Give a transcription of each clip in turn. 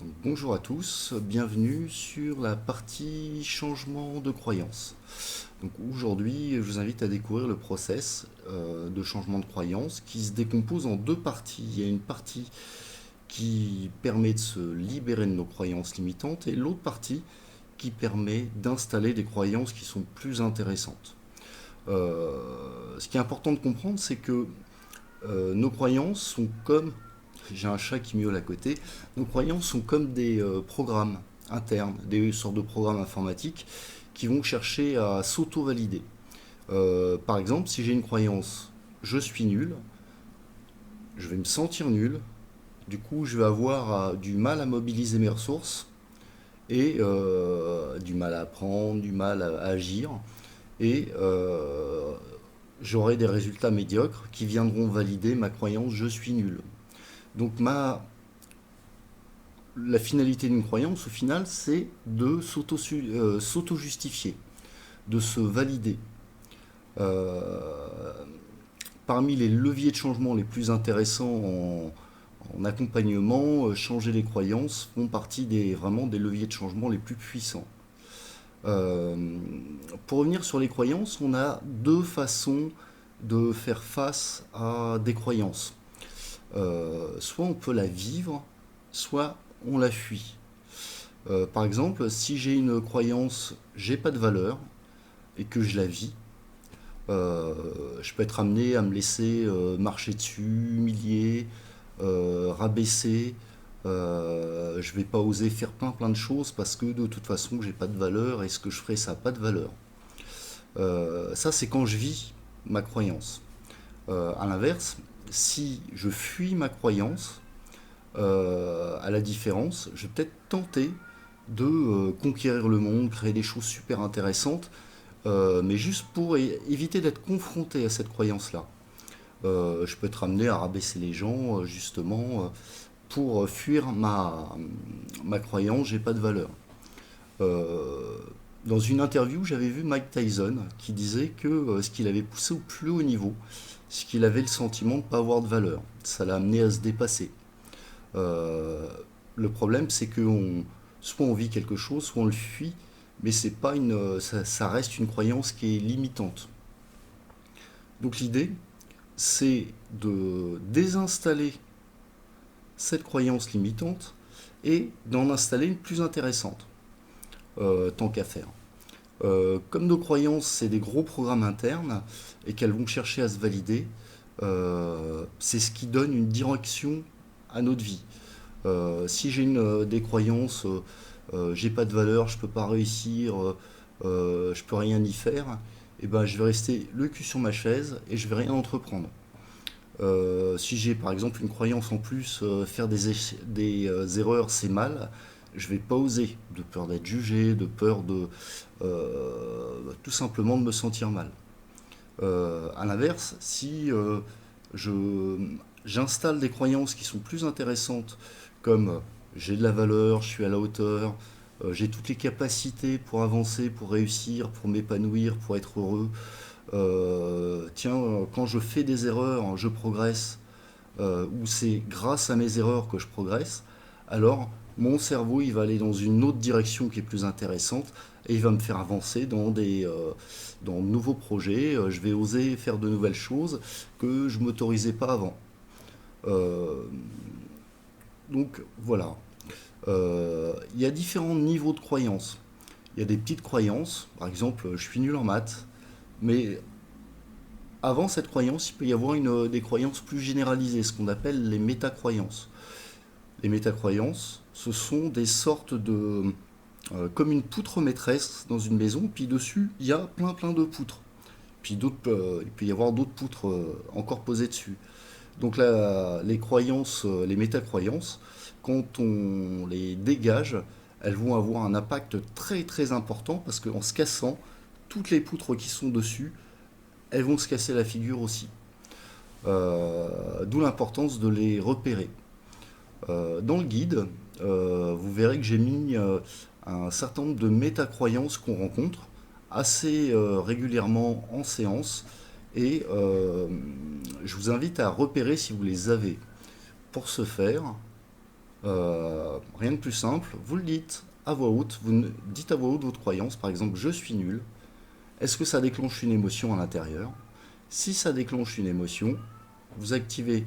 Donc, bonjour à tous, bienvenue sur la partie changement de croyance. Donc aujourd'hui, je vous invite à découvrir le process de changement de croyance qui se décompose en deux parties. Il y a une partie qui permet de se libérer de nos croyances limitantes et l'autre partie qui permet d'installer des croyances qui sont plus intéressantes. Ce qui est important de comprendre, c'est que nos croyances sont comme, j'ai un chat qui miaule à côté, nos croyances sont comme des programmes internes, des sortes de programmes informatiques qui vont chercher à s'auto-valider. Par exemple, si j'ai une croyance, je suis nul, je vais me sentir nul, du coup je vais avoir du mal à mobiliser mes ressources et du mal à apprendre, du mal à agir, et j'aurai des résultats médiocres qui viendront valider ma croyance je suis nul. Donc la finalité d'une croyance, au final, c'est de s'auto-justifier, de se valider. Euh, Parmi les leviers de changement les plus intéressants en accompagnement, changer les croyances font partie vraiment des leviers de changement les plus puissants. Euh, pour revenir sur les croyances, on a deux façons de faire face à des croyances. Soit on peut la vivre, soit on la fuit. Par exemple, si j'ai une croyance j'ai pas de valeur et que je la vis, je peux être amené à me laisser marcher dessus, humilier, rabaisser. Je vais pas oser faire plein de choses parce que de toute façon j'ai pas de valeur et ce que je ferai ça n'a pas de valeur. Ça c'est quand je vis ma croyance. À l'inverse, si je fuis ma croyance, à la différence, je vais peut-être tenter de conquérir le monde, créer des choses super intéressantes, mais juste pour éviter d'être confronté à cette croyance-là. Je peux être amené à rabaisser les gens, justement, pour fuir ma croyance, j'ai pas de valeur. Euh, dans une interview, j'avais vu Mike Tyson qui disait que ce qu'il avait poussé au plus haut niveau, c'est qu'il avait le sentiment de ne pas avoir de valeur. Ça l'a amené à se dépasser. Euh, le problème, c'est que soit on vit quelque chose, soit on le fuit, mais c'est pas ça reste une croyance qui est limitante. Donc l'idée, c'est de désinstaller cette croyance limitante et d'en installer une plus intéressante, tant qu'à faire. Comme nos croyances, c'est des gros programmes internes et qu'elles vont chercher à se valider, c'est ce qui donne une direction à notre vie. Si j'ai des croyances, j'ai pas de valeur, je peux pas réussir, je peux rien y faire, et ben je vais rester le cul sur ma chaise et je vais rien entreprendre. Si j'ai par exemple une croyance en plus, faire des erreurs c'est mal, je vais pas oser, de peur d'être jugé, de peur de tout simplement de me sentir mal. À l'inverse, si je, j'installe des croyances qui sont plus intéressantes, comme j'ai de la valeur, je suis à la hauteur, j'ai toutes les capacités pour avancer, pour réussir, pour m'épanouir, pour être heureux. Tiens, quand je fais des erreurs, je progresse, ou c'est grâce à mes erreurs que je progresse, alors mon cerveau il va aller dans une autre direction qui est plus intéressante et il va me faire avancer dans de nouveaux projets. Je vais oser faire de nouvelles choses que je m'autorisais pas avant. Euh, donc voilà. Il y a différents niveaux de croyances. Il y a des petites croyances, par exemple, je suis nul en maths, mais avant cette croyance, il peut y avoir des croyances plus généralisées, ce qu'on appelle les métacroyances. Les métacroyances, ce sont des sortes de, comme une poutre maîtresse dans une maison, puis dessus, il y a plein de poutres. Puis il peut y avoir d'autres poutres encore posées dessus. Donc là, les croyances, les métacroyances, quand on les dégage, elles vont avoir un impact très important parce qu'en se cassant, toutes les poutres qui sont dessus, elles vont se casser la figure aussi. D'où l'importance de les repérer. Dans le guide, vous verrez que j'ai mis un certain nombre de métacroyances qu'on rencontre assez régulièrement en séance et je vous invite à repérer si vous les avez. Pour ce faire, Rien de plus simple, vous le dites à voix haute, dites à voix haute votre croyance, par exemple je suis nul. Est-ce que ça déclenche une émotion à l'intérieur? Si ça déclenche une émotion, vous activez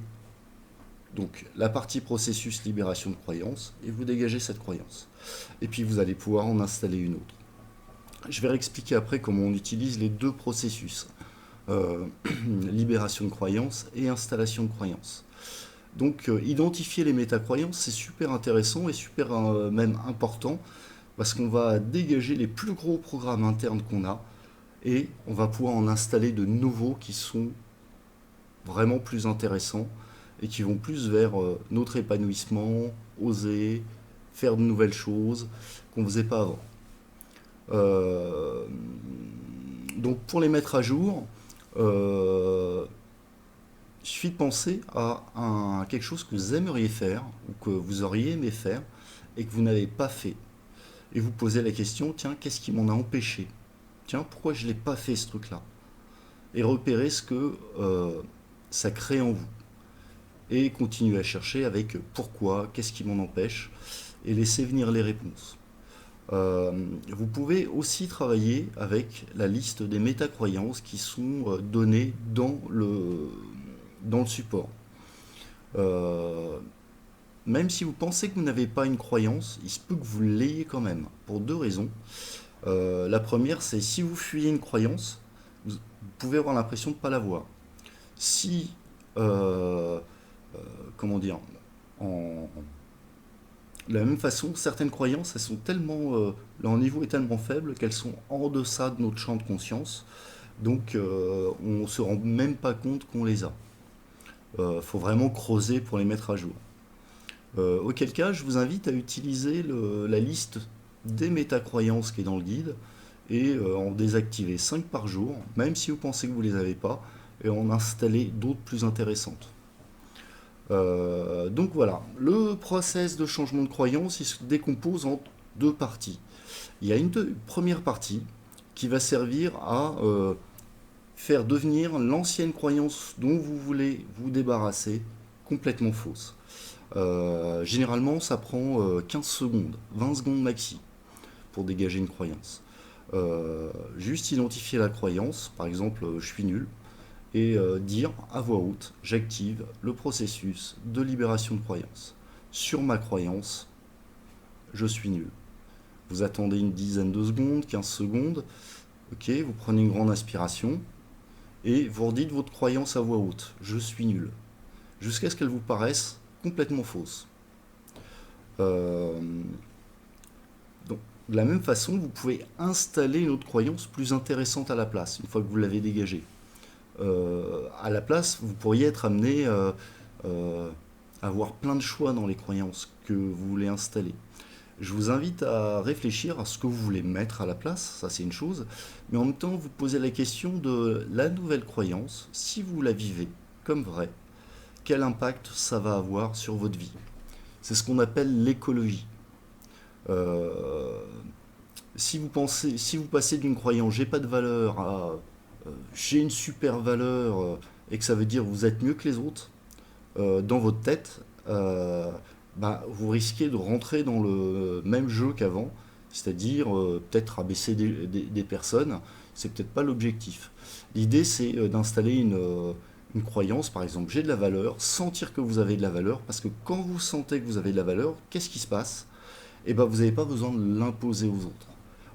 donc la partie processus libération de croyance et vous dégagez cette croyance. Et puis vous allez pouvoir en installer une autre. Je vais réexpliquer après comment on utilise les deux processus, euh, libération de croyance et installation de croyance. Donc identifier les métacroyances, c'est super intéressant et super même important parce qu'on va dégager les plus gros programmes internes qu'on a et on va pouvoir en installer de nouveaux qui sont vraiment plus intéressants et qui vont plus vers notre épanouissement, oser, faire de nouvelles choses qu'on ne faisait pas avant. Euh, donc pour les mettre à jour, euh, il suffit de penser à quelque chose que vous aimeriez faire ou que vous auriez aimé faire et que vous n'avez pas fait. Et vous posez la question, tiens, qu'est-ce qui m'en a empêché? Tiens, pourquoi je ne l'ai pas fait ce truc-là? Et repérer ce que ça crée en vous. Et continuer à chercher avec pourquoi, qu'est-ce qui m'en empêche, et laisser venir les réponses. Vous pouvez aussi travailler avec la liste des métacroyances qui sont données dans le support. Euh, Même si vous pensez que vous n'avez pas une croyance, il se peut que vous l'ayez quand même, pour deux raisons. La première, c'est si vous fuyez une croyance, vous pouvez avoir l'impression de ne pas l'avoir. Si, euh, comment dire, en, de la même façon, certaines croyances, elles sont tellement, leur niveau est tellement faible qu'elles sont en deçà de notre champ de conscience. Donc, on ne se rend même pas compte qu'on les a. Faut vraiment creuser pour les mettre à jour. Auquel cas, je vous invite à utiliser la liste des métacroyances qui est dans le guide et en désactiver 5 par jour, même si vous pensez que vous ne les avez pas, et en installer d'autres plus intéressantes. Donc voilà, le process de changement de croyance, il se décompose en deux parties. Il y a une première partie qui va servir à faire devenir l'ancienne croyance dont vous voulez vous débarrasser complètement fausse. Généralement, ça prend 15 secondes, 20 secondes maxi pour dégager une croyance. Juste identifier la croyance, par exemple, je suis nul, et dire à voix haute, j'active le processus de libération de croyance. Sur ma croyance, je suis nul. Vous attendez une dizaine de secondes, 15 secondes, ok, vous prenez une grande inspiration, et vous redites votre croyance à voix haute, je suis nul, jusqu'à ce qu'elle vous paraisse complètement fausse. Euh, donc, de la même façon, vous pouvez installer une autre croyance plus intéressante à la place, une fois que vous l'avez dégagée. À la place, vous pourriez être amené euh, à avoir plein de choix dans les croyances que vous voulez installer. Je vous invite à réfléchir à ce que vous voulez mettre à la place, ça c'est une chose, mais en même temps vous posez la question de la nouvelle croyance, si vous la vivez comme vraie, quel impact ça va avoir sur votre vie. C'est ce qu'on appelle l'écologie. Euh, si vous passez d'une croyance j'ai pas de valeur à j'ai une super valeur et que ça veut dire vous êtes mieux que les autres, dans votre tête, bah, vous risquez de rentrer dans le même jeu qu'avant, c'est-à-dire peut-être abaisser des personnes. C'est peut-être pas l'objectif. L'idée, c'est d'installer une croyance, par exemple, j'ai de la valeur, sentir que vous avez de la valeur, parce que quand vous sentez que vous avez de la valeur, qu'est-ce qui se passe? Eh ben, vous n'avez pas besoin de l'imposer aux autres.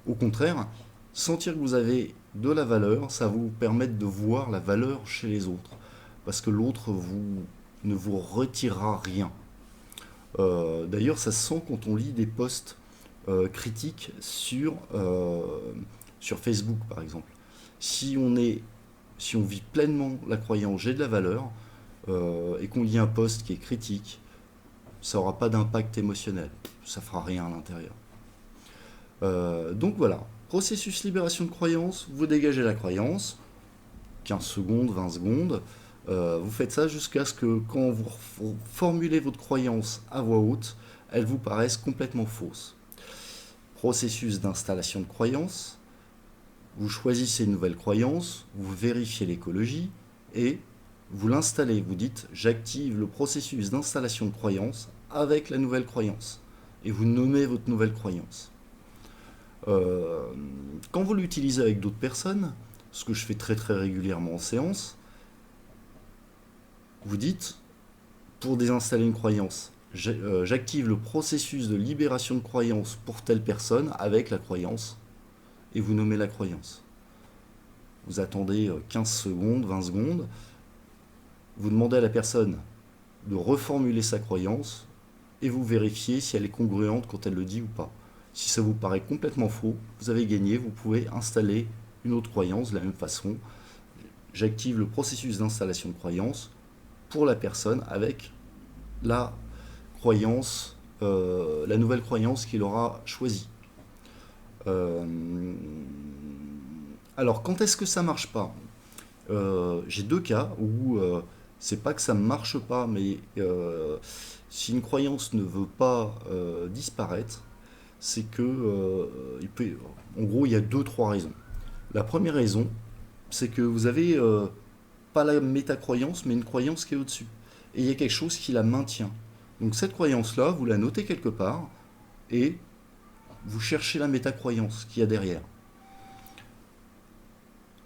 Au contraire, sentir que vous avez de la valeur, ça va vous permettre de voir la valeur chez les autres, parce que l'autre ne vous retirera rien. D'ailleurs, ça se sent quand on lit des posts critiques sur Facebook, par exemple. Si on, est, si on vit pleinement la croyance j'ai de la valeur et qu'on lit un post qui est critique, ça n'aura pas d'impact émotionnel. Ça fera rien à l'intérieur. Donc voilà, processus libération de croyance, vous dégagez la croyance, 15 secondes, 20 secondes. Vous faites ça jusqu'à ce que quand vous formulez votre croyance à voix haute, elle vous paraisse complètement fausse. Processus d'installation de croyance, vous choisissez une nouvelle croyance, vous vérifiez l'écologie et vous l'installez. Vous dites j'active le processus d'installation de croyance avec la nouvelle croyance. Et vous nommez votre nouvelle croyance. Quand vous l'utilisez avec d'autres personnes, ce que je fais très très régulièrement en séance, vous dites, pour désinstaller une croyance, j'active le processus de libération de croyance pour telle personne avec la croyance, et vous nommez la croyance. Vous attendez 15 secondes, 20 secondes, vous demandez à la personne de reformuler sa croyance, et vous vérifiez si elle est congruente quand elle le dit ou pas. Si ça vous paraît complètement faux, vous avez gagné, vous pouvez installer une autre croyance de la même façon. J'active le processus d'installation de croyance pour la personne avec la croyance, la nouvelle croyance qu'il aura choisie. Alors, quand est-ce que ça marche pas? J'ai deux cas où c'est pas que ça ne marche pas, mais si une croyance ne veut pas disparaître, c'est que en gros, il y a deux, trois raisons. La première raison, c'est que vous avez pas la métacroyance, mais une croyance qui est au-dessus. Et il y a quelque chose qui la maintient. Donc cette croyance-là, vous la notez quelque part et vous cherchez la métacroyance qu'il y a derrière.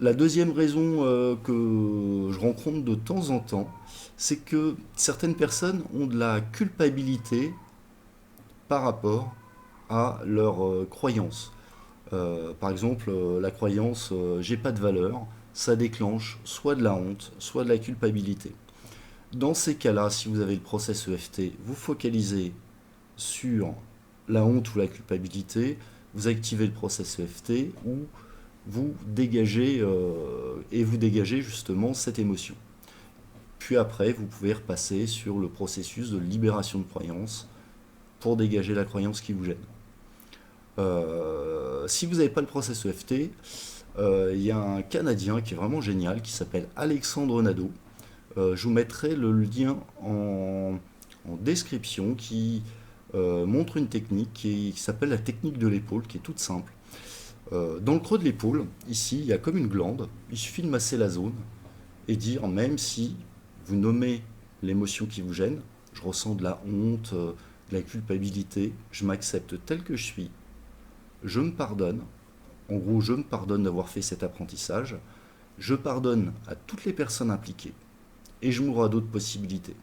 La deuxième raison que je rencontre de temps en temps, c'est que certaines personnes ont de la culpabilité par rapport à leur croyance. Par exemple, la croyance j'ai pas de valeur, ça déclenche soit de la honte, soit de la culpabilité. Dans ces cas-là, si vous avez le process EFT, vous focalisez sur la honte ou la culpabilité, vous activez le process EFT ou vous dégagez et vous dégagez justement cette émotion. Puis après, vous pouvez repasser sur le processus de libération de croyance pour dégager la croyance qui vous gêne. Si vous n'avez pas le process EFT, il y a un Canadien qui est vraiment génial qui s'appelle Alexandre Nadeau. Je vous mettrai le lien en description qui montre une technique qui s'appelle la technique de l'épaule, qui est toute simple. Dans le creux de l'épaule, ici, il y a comme une glande. Il suffit de masser la zone et dire, même si vous nommez l'émotion qui vous gêne, je ressens de la honte, de la culpabilité, je m'accepte tel que je suis, je me pardonne. En gros, je me pardonne d'avoir fait cet apprentissage. Je pardonne à toutes les personnes impliquées et je m'ouvre à d'autres possibilités.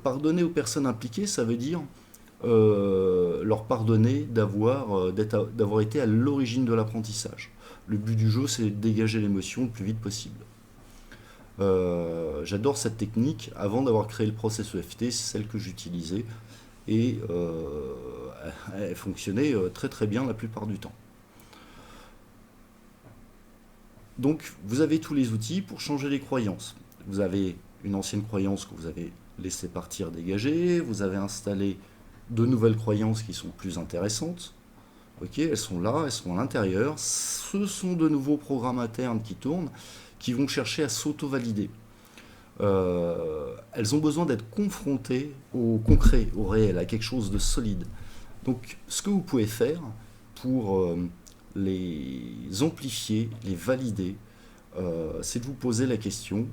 Pardonner aux personnes impliquées, ça veut dire leur pardonner d'avoir été à l'origine de l'apprentissage. Le but du jeu, c'est de dégager l'émotion le plus vite possible. J'adore cette technique. Avant d'avoir créé le process EFT, c'est celle que j'utilisais et elle fonctionnait très très bien la plupart du temps. Donc vous avez tous les outils pour changer les croyances. Vous avez une ancienne croyance que vous avez laissé partir, dégager. Vous avez installé de nouvelles croyances qui sont plus intéressantes. Ok, elles sont là, elles sont à l'intérieur. Ce sont de nouveaux programmes internes qui tournent, qui vont chercher à s'auto-valider. Elles ont besoin d'être confrontées au concret, au réel, à quelque chose de solide. Donc ce que vous pouvez faire pour les amplifier, les valider, c'est de vous poser la question,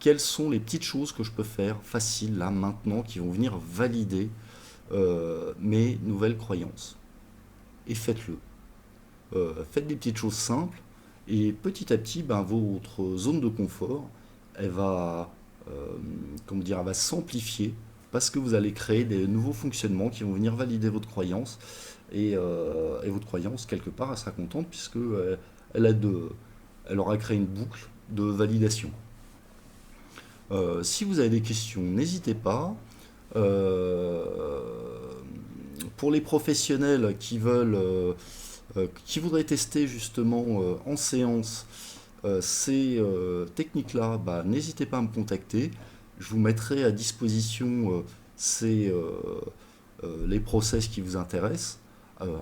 quelles sont les petites choses que je peux faire faciles là maintenant qui vont venir valider mes nouvelles croyances. Et faites-le. Faites des petites choses simples et petit à petit, votre zone de confort, elle va, elle va s'amplifier parce que vous allez créer des nouveaux fonctionnements qui vont venir valider votre croyance et votre croyance quelque part elle sera contente puisque elle aura créé une boucle de validation. Si vous avez des questions, n'hésitez pas. Pour les professionnels qui voudraient tester justement en séance ces techniques-là, n'hésitez pas à me contacter. Je vous mettrai à disposition les process qui vous intéressent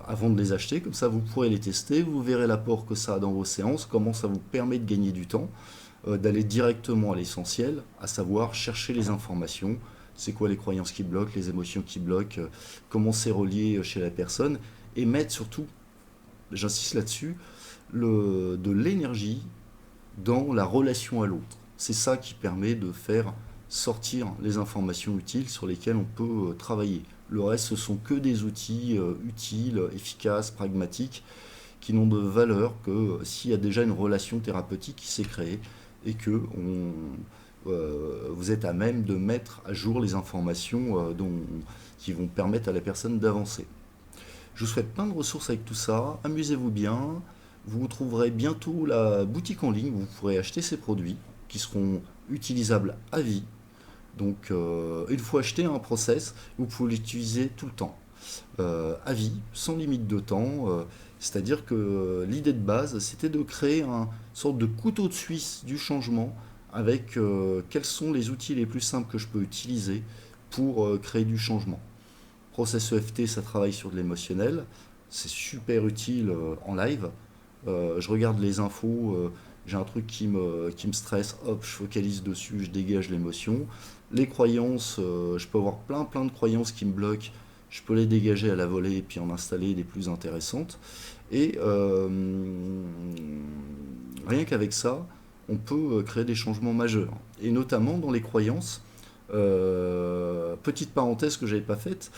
avant de les acheter. Comme ça, vous pourrez les tester. Vous verrez l'apport que ça a dans vos séances, comment ça vous permet de gagner du temps, d'aller directement à l'essentiel, à savoir chercher les informations. C'est quoi les croyances qui bloquent, les émotions qui bloquent, comment c'est relié chez la personne, et mettre surtout, j'insiste là-dessus, de l'énergie dans la relation à l'autre. C'est ça qui permet de faire sortir les informations utiles sur lesquelles on peut travailler. Le reste, ce sont que des outils utiles, efficaces, pragmatiques, qui n'ont de valeur que s'il y a déjà une relation thérapeutique qui s'est créée et que vous êtes à même de mettre à jour les informations qui vont permettre à la personne d'avancer. Je vous souhaite plein de ressources avec tout ça, amusez-vous bien, vous trouverez bientôt la boutique en ligne où vous pourrez acheter ces produits qui seront utilisables à vie. Donc une fois acheté un process, vous pouvez l'utiliser tout le temps, à vie, sans limite de temps. C'est-à-dire que l'idée de base, c'était de créer une sorte de couteau de Suisse du changement avec quels sont les outils les plus simples que je peux utiliser pour créer du changement. Process EFT, ça travaille sur de l'émotionnel, c'est super utile en live. Je regarde les infos, j'ai un truc qui me stresse, hop, je focalise dessus, je dégage l'émotion. Les croyances, je peux avoir plein de croyances qui me bloquent, je peux les dégager à la volée et puis en installer des plus intéressantes. Et rien qu'avec ça, on peut créer des changements majeurs. Et notamment dans les croyances, petite parenthèse que j'avais pas faite,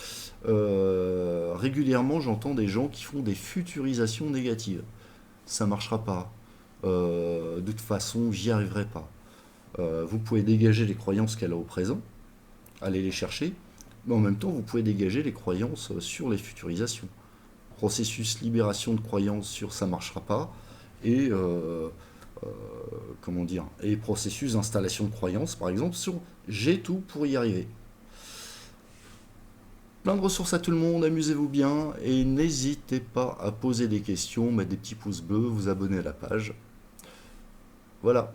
régulièrement j'entends des gens qui font des futurisations négatives. Ça marchera pas. De toute façon, j'y arriverai pas. Vous pouvez dégager les croyances qu'elle a au présent, aller les chercher, mais en même temps, vous pouvez dégager les croyances sur les futurisations. Processus libération de croyances sur ça marchera pas, et comment dire, et processus d'installation de croyances, par exemple, sur j'ai tout pour y arriver. Plein de ressources à tout le monde, amusez-vous bien, et n'hésitez pas à poser des questions, mettre des petits pouces bleus, vous abonner à la page. Voilà.